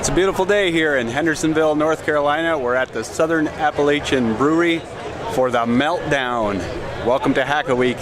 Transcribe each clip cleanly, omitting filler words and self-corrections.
It's a beautiful day here in Hendersonville, North Carolina. We're at the Southern Appalachian Brewery for the Meltdown. Welcome to Hack a Week.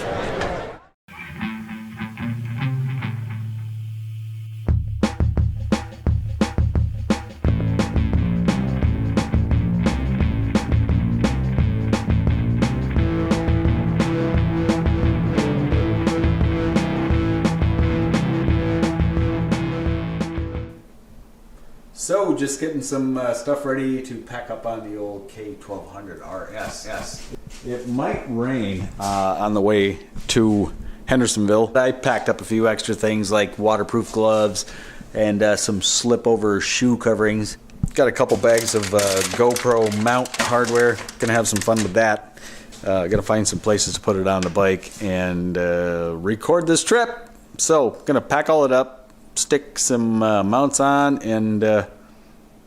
So, just getting some stuff ready to pack up on the old K1200 RS. It might rain on the way to Hendersonville. I packed up a few extra things like waterproof gloves and some slip-over shoe coverings. Got a couple bags of GoPro mount hardware. Gonna have some fun with that. Gotta find some places to put it on the bike and record this trip. So, gonna pack all it up, stick some mounts on, and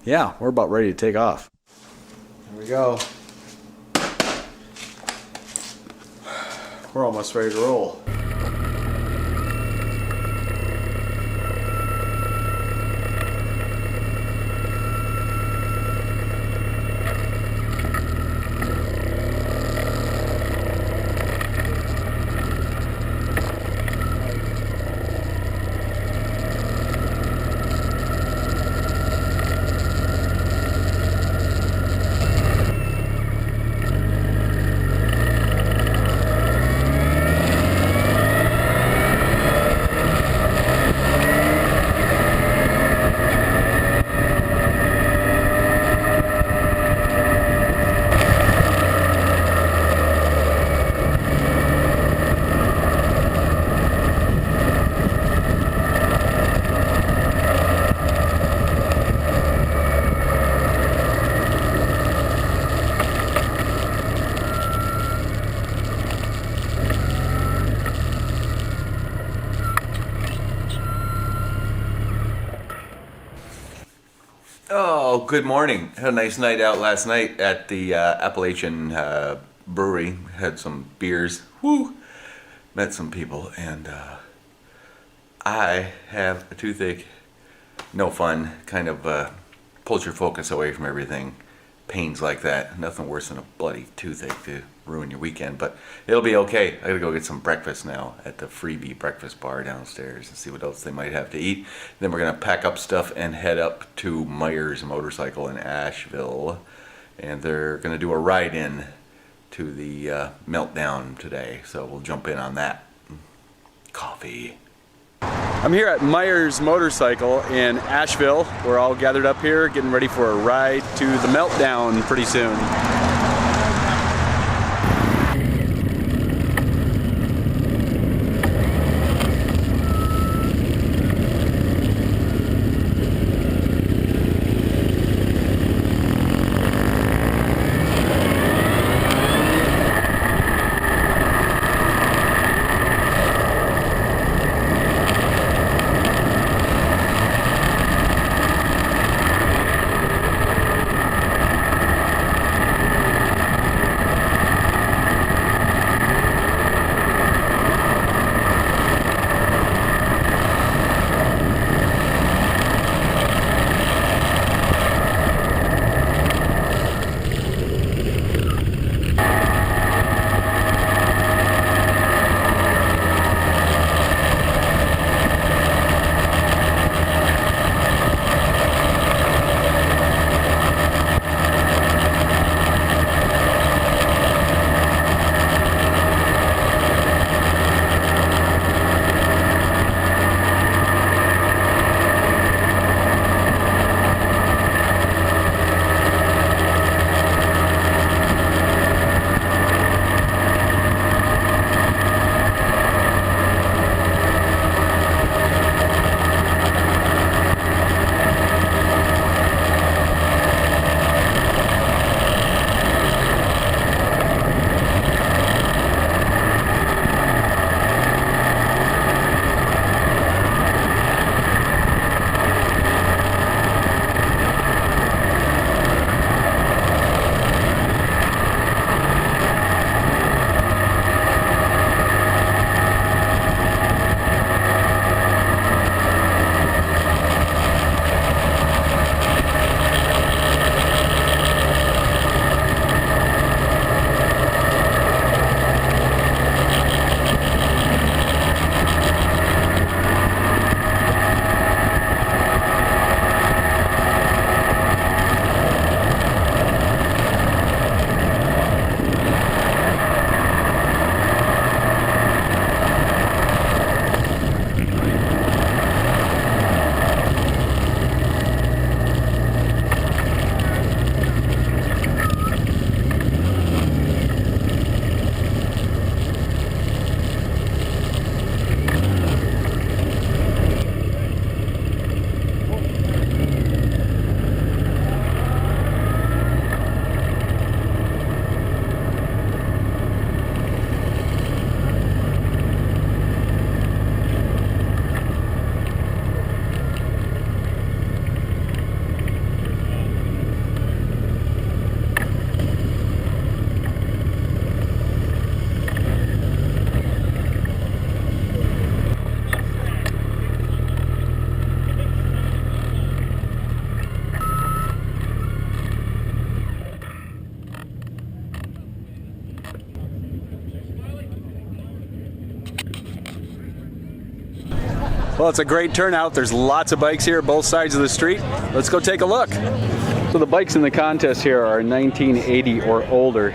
yeah, we're about ready to take off. Here we go. We're almost ready to roll. Oh, good morning. Had a nice night out last night at the Appalachian Brewery. Had some beers. Woo! Met some people, and I have a toothache. No fun. Kind of pulls your focus away from everything. Pains like that. Nothing worse than a bloody toothache to ruin your weekend, but it'll be okay. I gotta go get some breakfast now at the Freebie breakfast bar downstairs and see what else they might have to eat. Then we're gonna pack up stuff and head up to Myers Motorcycle in Asheville, and they're gonna do a ride-in to the Meltdown today, so we'll jump in on that. Coffee. I'm here at Myers Motorcycle in Asheville. We're all gathered up here getting ready for a ride to the Meltdown pretty soon. Well, it's a great turnout. There's lots of bikes here, both sides of the street. Let's go take a look. So the bikes in the contest here are 1980 or older.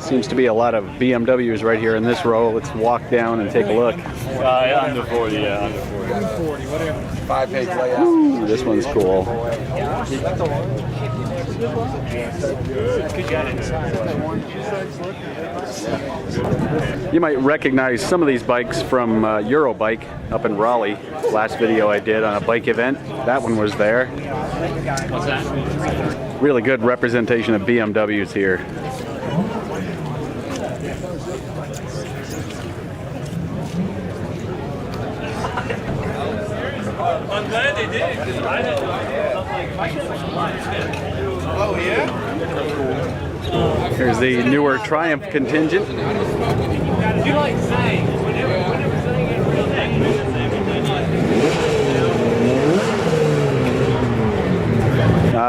Seems to be a lot of BMWs right here in this row. Let's walk down and take a look. Under 40, yeah, under 40. Under 40, whatever. 5-page layout. Ooh, this one's cool. You might recognize some of these bikes from Eurobike up in Raleigh. Last video I did on a bike event, that one was there. What's that? Really good representation of BMWs here. I'm glad they did it because I don't know. Oh, yeah? Here's the newer Triumph contingent. You like saying, whenever saying it, real name,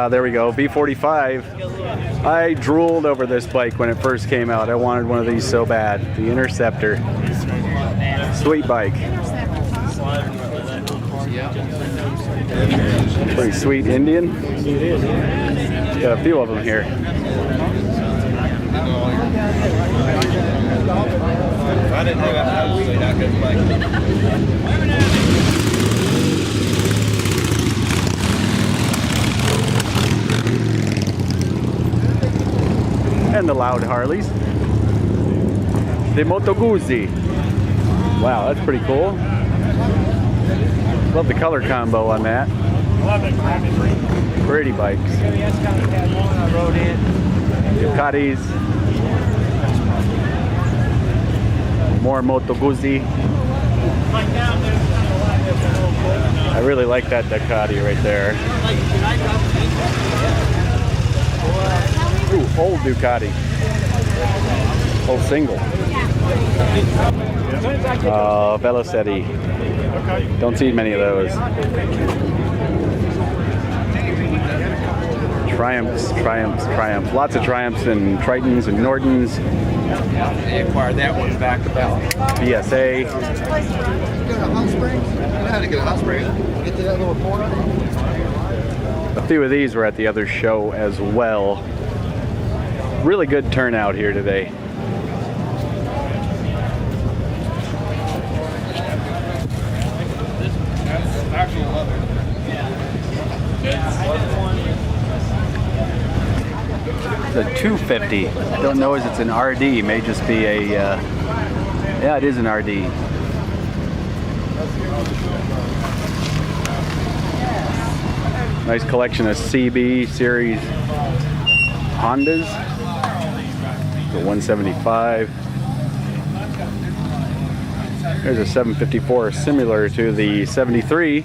There we go, B45. I drooled over this bike when it first came out. I wanted one of these so bad. The Interceptor. Sweet bike. Pretty sweet Indian. Got a few of them here. I didn't know that was that good bike. And the loud Harleys. The Moto Guzzi. Wow, that's pretty cool. Love the color combo on that. Pretty bikes. Ducatis. More Moto Guzzi. I really like that Ducati right there. Ooh, old Ducati. Old single. Velocetti. Don't see many of those. Triumphs. Lots of Triumphs and Tritons and Nortons. They acquired that one back about. BSA. Get a hot spring. You know how to get a hot spring? Get to that little corner. A few of these were at the other show as well. Really good turnout here today. The 250. Don't know as it's an RD. May just be a. Yeah, it is an RD. Nice collection of CB series Hondas. The 175. There's a 754 similar to the 73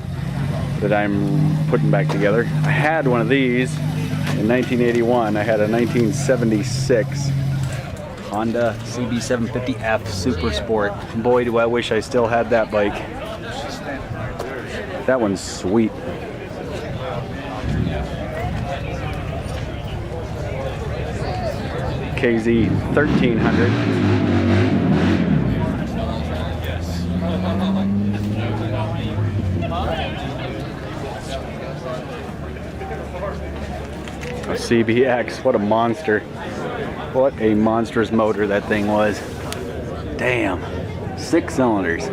that I'm putting back together. I had one of these in 1981. I had a 1976 Honda CB750F Super Sport. Boy, do I wish I still had that bike. That one's sweet. KZ 1300. A CBX, what a monster. What a monstrous motor that thing was. Damn. 6 cylinders.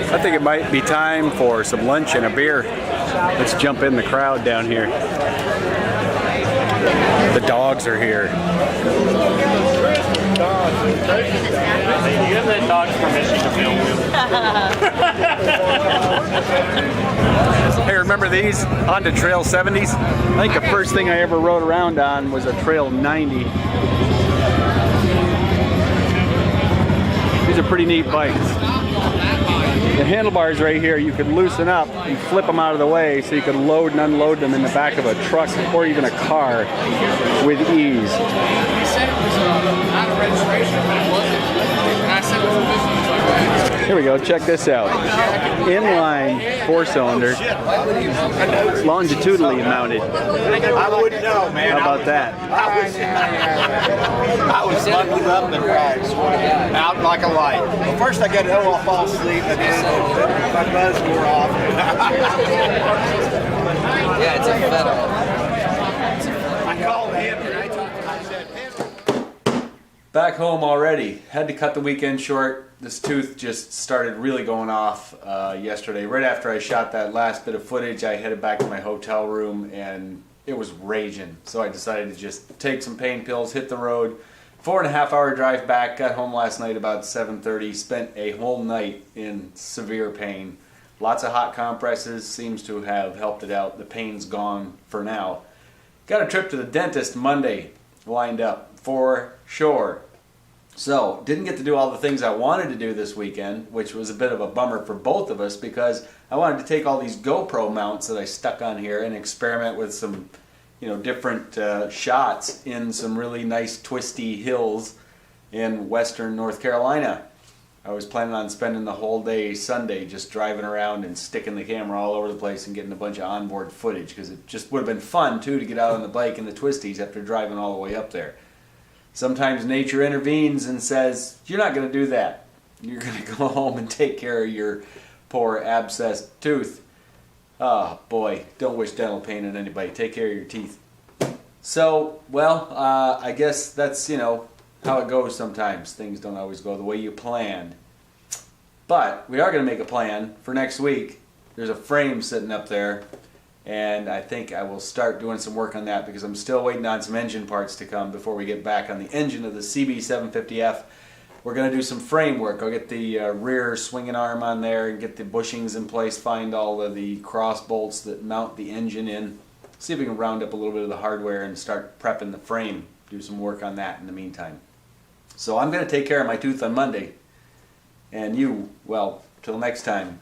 I think it might be time for some lunch and a beer. Let's jump in the crowd down here. The dogs are here. You have that dog's permission to film him. Hey, remember these Honda Trail 70s? I think the first thing I ever rode around on was a Trail 90. These are pretty neat bikes. The handlebars right here, you could loosen up and flip them out of the way so you could load and unload them in the back of a truck or even a car with ease. He said it was out of registration, but it wasn't. And I said it was a business. Here we go, check this out. Inline 4-cylinder, longitudinally mounted. I wouldn't know, man. How about that? I was buckled up and out like a light. Well, first I got to know I'll fall asleep, and then my buzz wore off. Yeah, it's a federal. I called him and I talked to him. I said, Back home already. Had to cut the weekend short. This tooth just started really going off yesterday. Right after I shot that last bit of footage, I headed back to my hotel room and it was raging. So I decided to just take some pain pills, hit the road. 4.5-hour drive back. Got home last night about 7:30. Spent a whole night in severe pain. Lots of hot compresses. Seems to have helped it out. The pain's gone for now. Got a trip to the dentist Monday lined up for sure. So, didn't get to do all the things I wanted to do this weekend, which was a bit of a bummer for both of us because I wanted to take all these GoPro mounts that I stuck on here and experiment with some, different shots in some really nice twisty hills in western North Carolina. I was planning on spending the whole day Sunday just driving around and sticking the camera all over the place and getting a bunch of onboard footage because it just would have been fun too to get out on the bike in the twisties after driving all the way up there. Sometimes nature intervenes and says, you're not going to do that. You're going to go home and take care of your poor abscessed tooth. Oh boy, don't wish dental pain on anybody. Take care of your teeth. So, I guess that's, how it goes sometimes. Things don't always go the way you planned. But we are going to make a plan for next week. There's a frame sitting up there. And I think I will start doing some work on that because I'm still waiting on some engine parts to come before we get back on the engine of the CB750F. We're going to do some frame work. I'll get the rear swinging arm on there and get the bushings in place, find all of the cross bolts that mount the engine in. See if we can round up a little bit of the hardware and start prepping the frame. Do some work on that in the meantime. So I'm going to take care of my tooth on Monday. And you, till next time.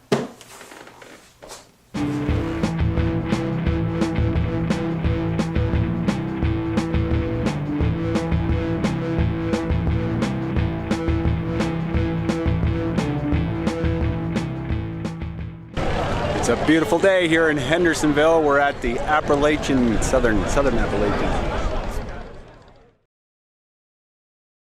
It's a beautiful day here in Hendersonville. We're at the Southern Appalachian